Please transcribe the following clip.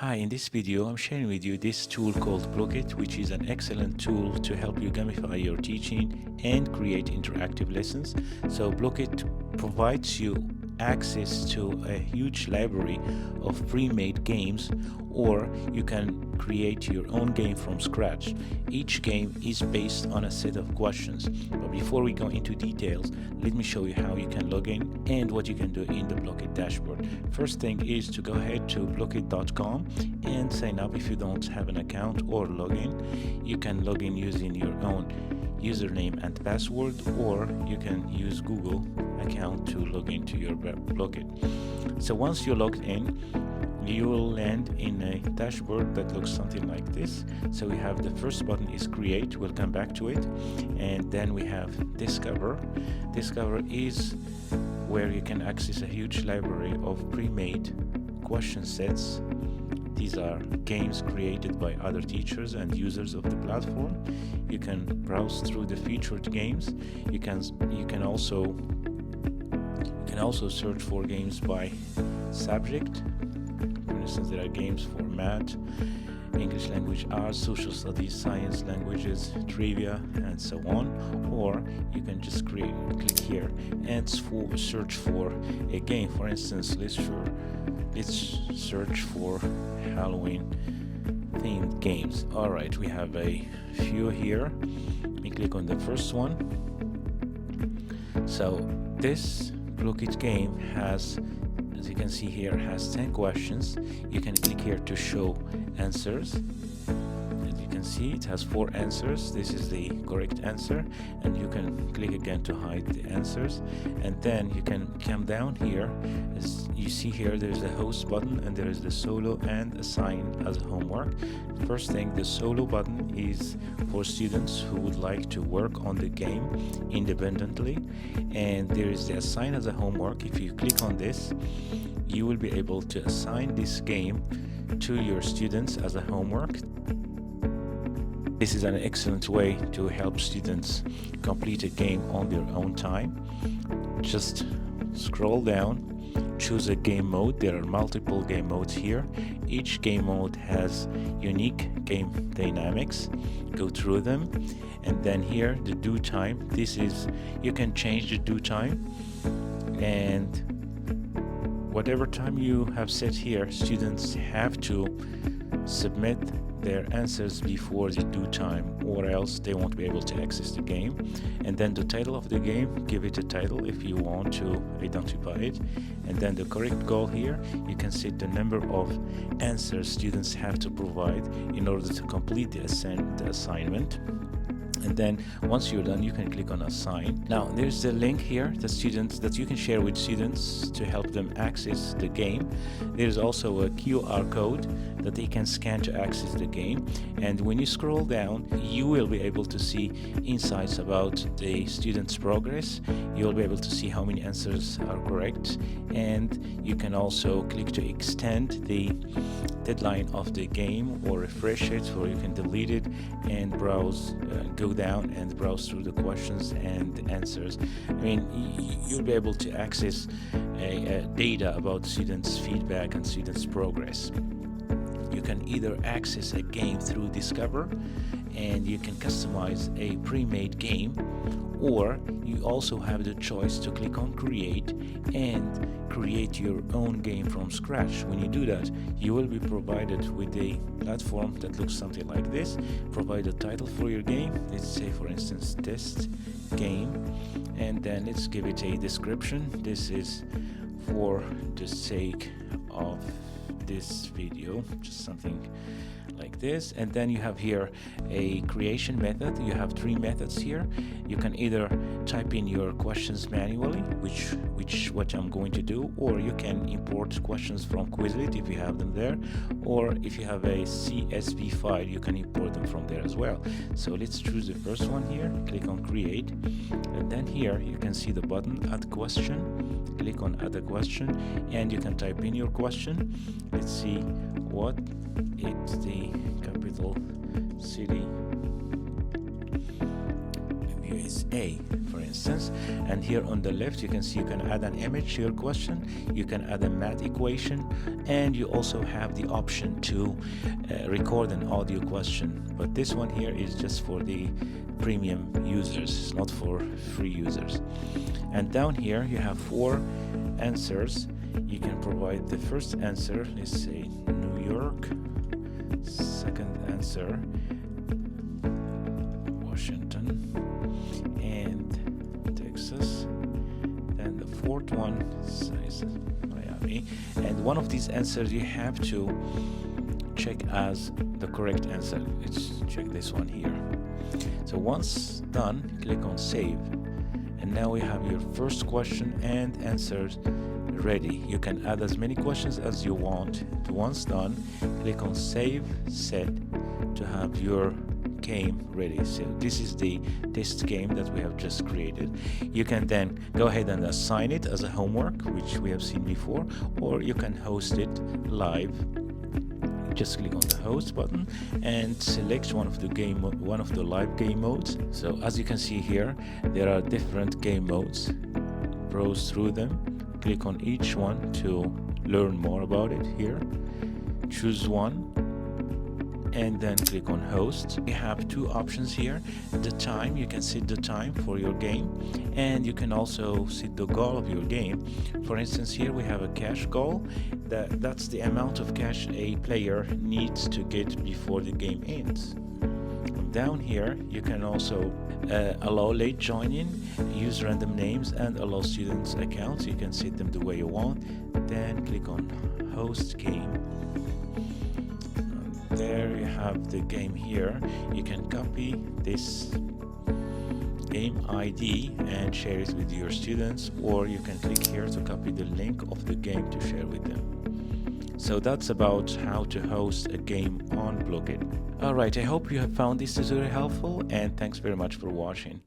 Hi, in this video I'm sharing with you this tool called Blooket, which is an excellent tool to help you gamify your teaching and create interactive lessons. So Blooket provides you access to a huge library of pre-made games, or you can create your own game from scratch. Each game is based on a set of questions. But before we go into details, let me show you how you can log in and what you can do in the Blooket dashboard. First thing is to go ahead to blooket.com and sign up if you don't have an account or login. You can log in using your own username and password, or you can use Google account to log into your Blooket. So once you're logged in, you will land in a dashboard that looks something like this. So we have the first button is create, we'll come back to it, and then we have discover. Discover is where you can access a huge library of pre-made question sets. These are games created by other teachers and users of the platform. You can browse through the featured games. You can also search for games by subject. For instance, there are games for math, English language arts, social studies, science, languages, trivia, and so on. Or you can just click here and search for a game. For instance, let's search for Halloween themed games. Alright, we have a few here. We click on the first one. So this Blooket game has, as you can see here, has 10 questions. You can click here to show answers. As you can see, it has 4 answers. This is the correct answer, and you can click again to hide the answers. And then you can come down here. As you see here, there's the host button, and there is the solo and assign as homework. First thing, the solo button is for students who would like to work on the game independently, and there is the assign as a homework. If you click on this, you will be able to assign this game to your students as a homework. This is an excellent way to help students complete a game on their own time. Just scroll down, choose a game mode. There are multiple game modes here. Each game mode has unique game dynamics. Go through them, and then here the due time. This is, you can change the due time, and whatever time you have set here, students have to submit their answers before the due time, or else they won't be able to access the game. And then the title of the game, give it a title if you want to identify it. And then the correct goal here, you can set the number of answers students have to provide in order to complete the assignment. And then once you're done, you can click on assign. Now there's the link here that you can share with students to help them access the game. There's also a QR code that they can scan to access the game, and when you scroll down, you will be able to see insights about the student's progress. You'll be able to see how many answers are correct, and you can also click to extend the deadline of the game or refresh it, or you can delete it and browse, go down and browse through the questions and the answers. I mean, you'll be able to access data about students' feedback and students' progress. You can either access a game through Discover, and you can customize a pre-made game, or you also have the choice to click on create and create your own game from scratch. When you do that, you will be provided with a platform that looks something like this. Provide a title for your game. Let's say, for instance, test game, and then let's give it a description. This is for the sake of this video, just something like this. And then you have here a creation method. You have 3 methods here. You can either type in your questions manually, which what I'm going to do, or you can import questions from Quizlet if you have them there, or if you have a CSV file, you can import them from there as well. So let's choose the first one here, click on create, and then here you can see the button add question. Click on add a question, and you can type in your question. Let's see what is the capital city. USA, for instance. And here on the left you can see you can add an image to your question, you can add a math equation, and you also have the option to record an audio question. But this one here is just for the premium users, it's not for free users. And down here you have 4 answers. You can provide the first answer, let's say New York, second answer Washington and Texas, then the fourth one says Miami, and one of these answers you have to check as the correct answer. Let's check this one here. So once done, click on save, and now we have your first question and answers ready. You can add as many questions as you want. Once done, click on save set to have your game ready. So this is the test game that we have just created. You can then go ahead and assign it as a homework, which we have seen before, or you can host it live. Just click on the host button and select one of the live game modes. So as you can see here, there are different game modes. Browse through them, click on each one to learn more about it. Here choose one and then click on host. You have 2 options here. The time, you can set the time for your game, and you can also set the goal of your game. For instance, here we have a cash goal. That's the amount of cash a player needs to get before the game ends. Down here you can also allow late joining, use random names, and allow students accounts. You can set them the way you want. Then click on host game. There you have the game here. You can copy this game ID and share it with your students, or you can click here to copy the link of the game to share with them. So that's about how to host a game on Blooket. Alright, I hope you have found this tutorial helpful, and thanks very much for watching.